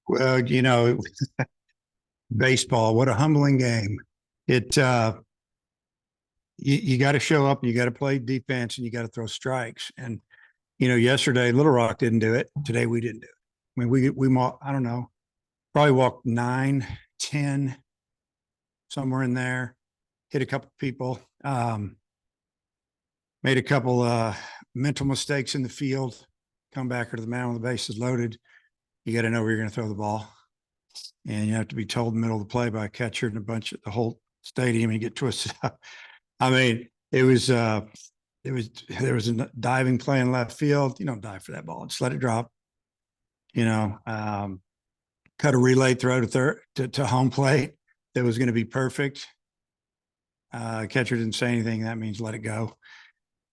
Well, baseball, what a humbling game. It you got to show up, you got to play defense, and you got to throw strikes. And yesterday Little Rock didn't do it. Today we didn't do it. I mean, I don't know, probably walked 9, 10, somewhere in there. Hit a couple people. Made a couple mental mistakes in the field. Come back to the mound with the bases loaded. You got to know where you're going to throw the ball, and you have to be told in the middle of the play by a catcher and the whole stadium, and you get twisted up. I mean, there was a diving play in left field. You don't dive for that ball; just let it drop. Cut a relay throw to third to home plate that was going to be perfect. Catcher didn't say anything. That means let it go.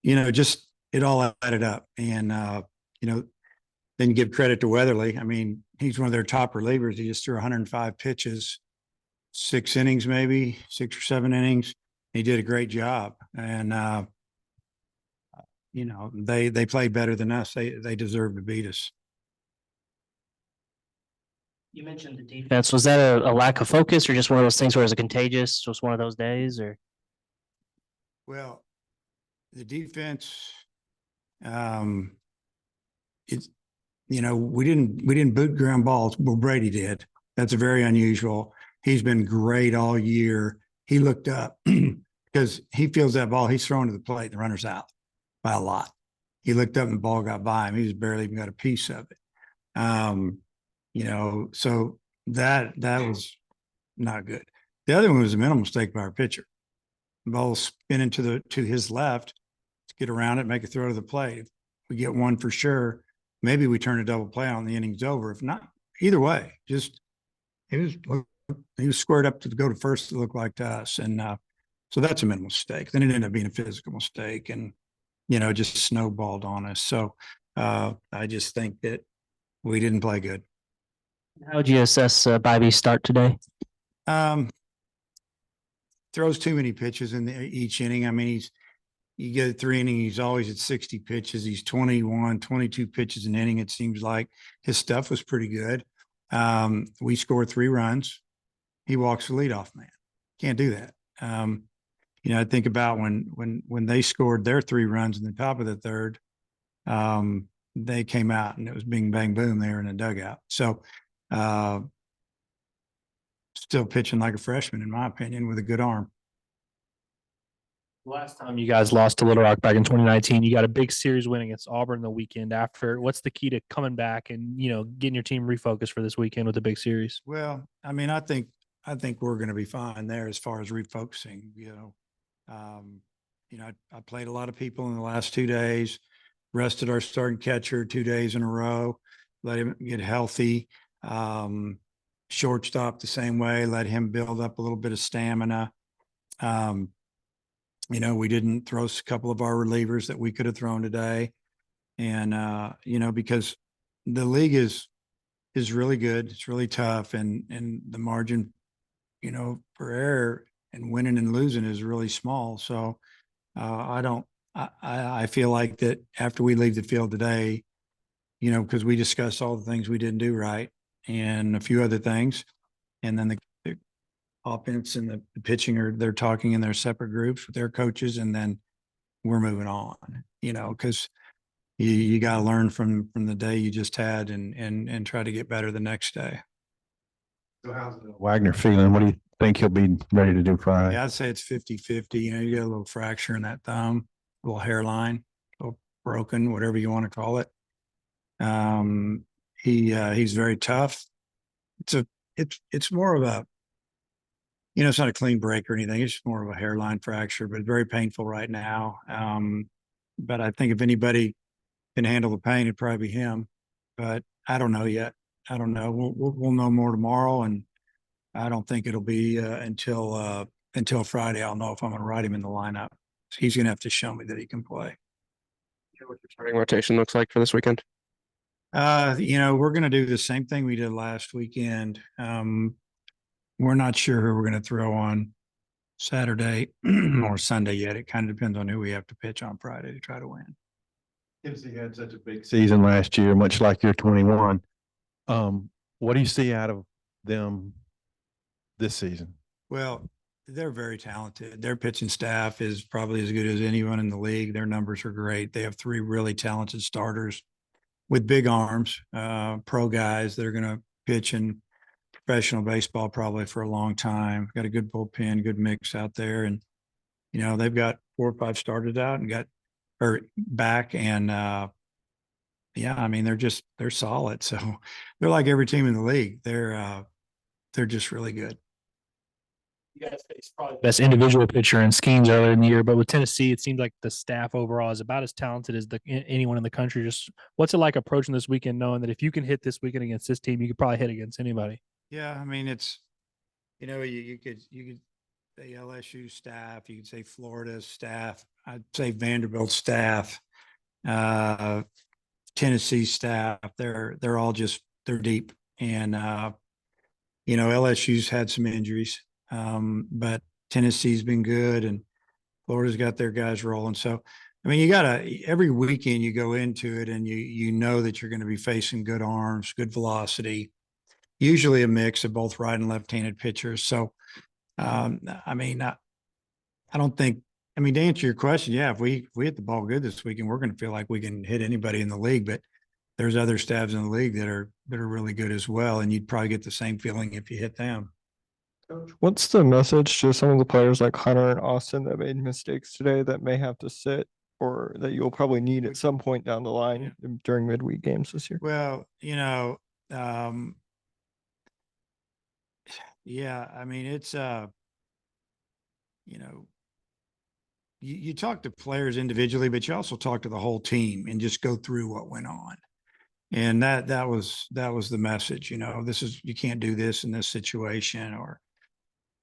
Just it all added up, and then you give credit to Weatherly. I mean, he's one of their top relievers. He just threw 105 pitches, 6 innings, maybe 6 or 7 innings. He did a great job, and they played better than us. They deserve to beat us. You mentioned the defense. Was that a lack of focus, or just one of those things where it's contagious? Just one of those days, or? Well, the defense, it's we didn't boot ground balls. Well, Brady did. That's very unusual. He's been great all year. He looked up because he feels that ball. He's thrown to the plate. The runner's out by a lot. He looked up and the ball got by him. He was barely even got a piece of it. So that was not good. The other one was a mental mistake by our pitcher. The ball spinning to his left to get around it, make a throw to the plate. If we get one for sure, maybe we turn a double play on, the inning's over. If not, either way, just he was squared up to go to first, to look like to us. And so that's a mental mistake. Then it ended up being a physical mistake and, just snowballed on us. So I just think that we didn't play good. How would you assess Bobby's start today? Throws too many pitches in each inning. I mean, you get 3 innings, he's always at 60 pitches. He's 21, 22 pitches an inning. It seems like his stuff was pretty good. We scored 3 runs. He walks the leadoff man. Can't do that. I think about when they scored their 3 runs in the top of the third, they came out and it was bing, bang, boom there in the dugout. So still pitching like a freshman, in my opinion, with a good arm. Last time you guys lost to Little Rock back in 2019, you got a big series win against Auburn the weekend after. What's the key to coming back and getting your team refocused for this weekend with the big series? Well, I mean, I think we're going to be fine there as far as refocusing. I played a lot of people in the last 2 days, rested our starting catcher 2 days in a row, let him get healthy. Shortstop the same way, let him build up a little bit of stamina. We didn't throw a couple of our relievers that we could have thrown today. And, because the league is really good. It's really tough. And the margin, for error and winning and losing is really small. So I feel like that after we leave the field today, because we discussed all the things we didn't do right and a few other things. And then the offense and the pitching they're talking in their separate groups with their coaches, and then we're moving on, because you got to learn from the day you just had and try to get better the next day. So how's Wagner feeling? What do you think he'll be ready to do Friday? Yeah, I'd say it's 50-50. You got a little fracture in that thumb, a little hairline, a little broken, whatever you want to call it. He's very tough. It's more of a, it's not a clean break or anything. It's just more of a hairline fracture, but very painful right now. But I think if anybody can handle the pain, it'd probably be him. But I don't know yet. I don't know. We'll know more tomorrow, and I don't think it'll be until Friday. I'll know if I'm going to write him in the lineup. He's going to have to show me that he can play. What your starting rotation looks like for this weekend? We're going to do the same thing we did last weekend. We're not sure who we're going to throw on Saturday or Sunday yet. It kind of depends on who we have to pitch on Friday to try to win. Tennessee had such a big season last year, much like your 21. What do you see out of them this season? Well, they're very talented. Their pitching staff is probably as good as anyone in the league. Their numbers are great. They have 3 really talented starters with big arms, pro guys that are going to pitch in professional baseball probably for a long time. Got a good bullpen, good mix out there. And, you know, they've got 4 or 5 starters out and got or back. And, yeah, I mean, they're solid. So they're like every team in the league. They're just really good. You guys faced probably the best individual pitcher in Skeens earlier in the year, but with Tennessee, it seems like the staff overall is about as talented as anyone in the country. Just what's it like approaching this weekend, knowing that if you can hit this weekend against this team, you could probably hit against anybody? Yeah, I mean, it's, you know, you could say LSU staff, you could say Florida staff, I'd say Vanderbilt staff, Tennessee staff. They're all just they're deep, and you know, LSU's had some injuries, but Tennessee's been good, and Florida's got their guys rolling. So, I mean, you gotta every weekend you go into it, and you know that you're going to be facing good arms, good velocity, usually a mix of both right and left-handed pitchers. So, I mean, I don't think. I mean, to answer your question, yeah, if we hit the ball good this weekend, we're going to feel like we can hit anybody in the league. But there's other staffs in the league that are really good as well, and you'd probably get the same feeling if you hit them. What's the message to some of the players like Hunter and Austin that made mistakes today that may have to sit or that you'll probably need at some point down the line during midweek games this year? Well, you know, yeah, I mean, it's, you know, you talk to players individually, but you also talk to the whole team and just go through what went on. And that was the message, you know, you can't do this in this situation, or,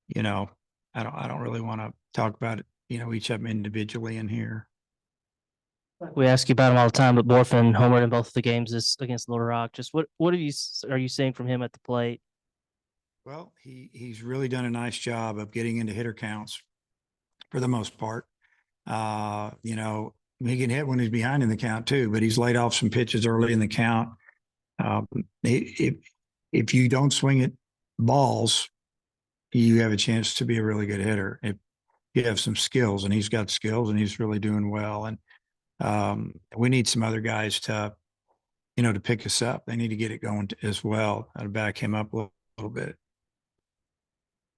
you know, I don't really want to talk about it, you know, each of them individually in here. We ask you about him all the time, but Borfin homered in both of the games this against Little Rock. Just what are you seeing from him at the plate? Well, he's really done a nice job of getting into hitter counts for the most part. You know, he can hit when he's behind in the count too, but he's laid off some pitches early in the count. If you don't swing at balls, you have a chance to be a really good hitter. If you have some skills, and he's got skills, and he's really doing well. And we need some other guys to, you know, to pick us up. They need to get it going as well. I'd back him up a little bit.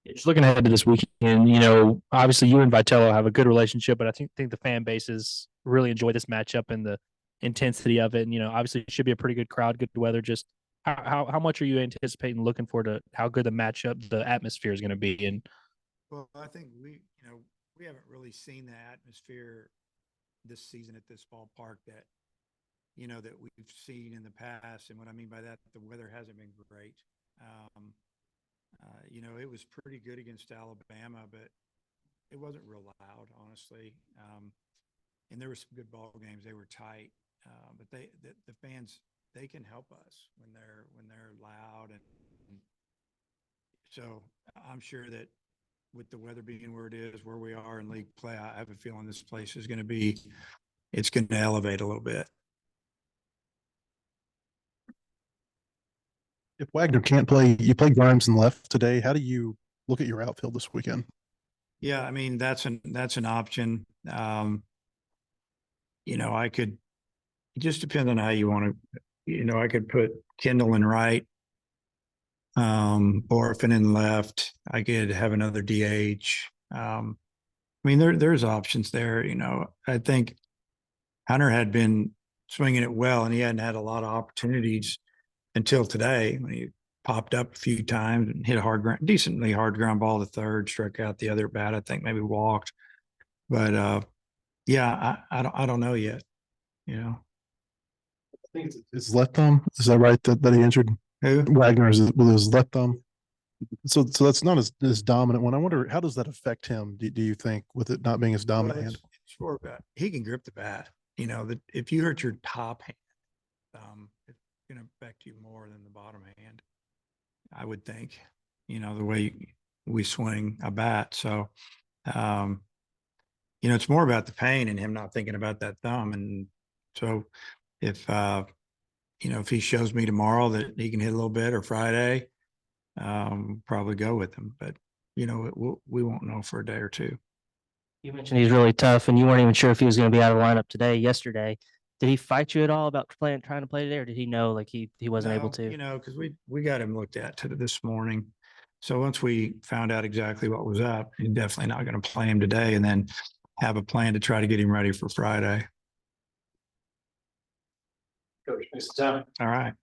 Just looking ahead to this weekend, you know, obviously you and Vitello have a good relationship, but I think the fan bases really enjoy this matchup and the intensity of it. And, you know, obviously it should be a pretty good crowd, good weather. Just how much are you anticipating, looking forward to how good the matchup, the atmosphere is going to be? And Well, I think we haven't really seen the atmosphere this season at this ballpark that, you know, that we've seen in the past. And what I mean by that, the weather hasn't been great. You know, it was pretty good against Alabama, but it wasn't real loud, honestly. And there were some good ball games. They were tight, but the fans, they can help us when they're loud. And so I'm sure that with the weather being where it is, where we are in league play, I have a feeling this place is going to it's going to elevate a little bit. If Wagner can't play, you play Grimes in left today. How do you look at your outfield this weekend? Yeah, I mean, that's an option. You know, it just depends on how you want to, you know, I could put Kendall in right, Borfin in left. I could have another DH. I mean, there's options there. You know, I think Hunter had been swinging it well, and he hadn't had a lot of opportunities until today, when he popped up a few times and hit a decently hard ground ball to third, struck out the other bat. I think maybe walked, but yeah, I don't know yet. You know, I think it's left thumb. Is that right? That he injured who? Wagner with his left thumb. So that's not as dominant one. I wonder, how does that affect him? Do you think, with it not being as dominant Well, hand? it's short bat. He can grip the bat. You know, that if you hurt your top hand, it's going to affect you more than the bottom hand, I would think, you know, the way we swing a bat. So, you know, it's more about the pain and him not thinking about that thumb. And so if you know, if he shows me tomorrow that he can hit a little bit or Friday, probably go with him. But, you know, we won't know for a day or two. You mentioned he's really tough and you weren't even sure if he was going to be out of the lineup today, yesterday. Did he fight you at all about trying to play today, or did he know like he wasn't able No, to? You know, because we got him looked at this morning. So once we found out exactly what was up, he's definitely not going to play him today, and then have a plan to try to get him ready for Friday. Coach, thanks for the time. All right.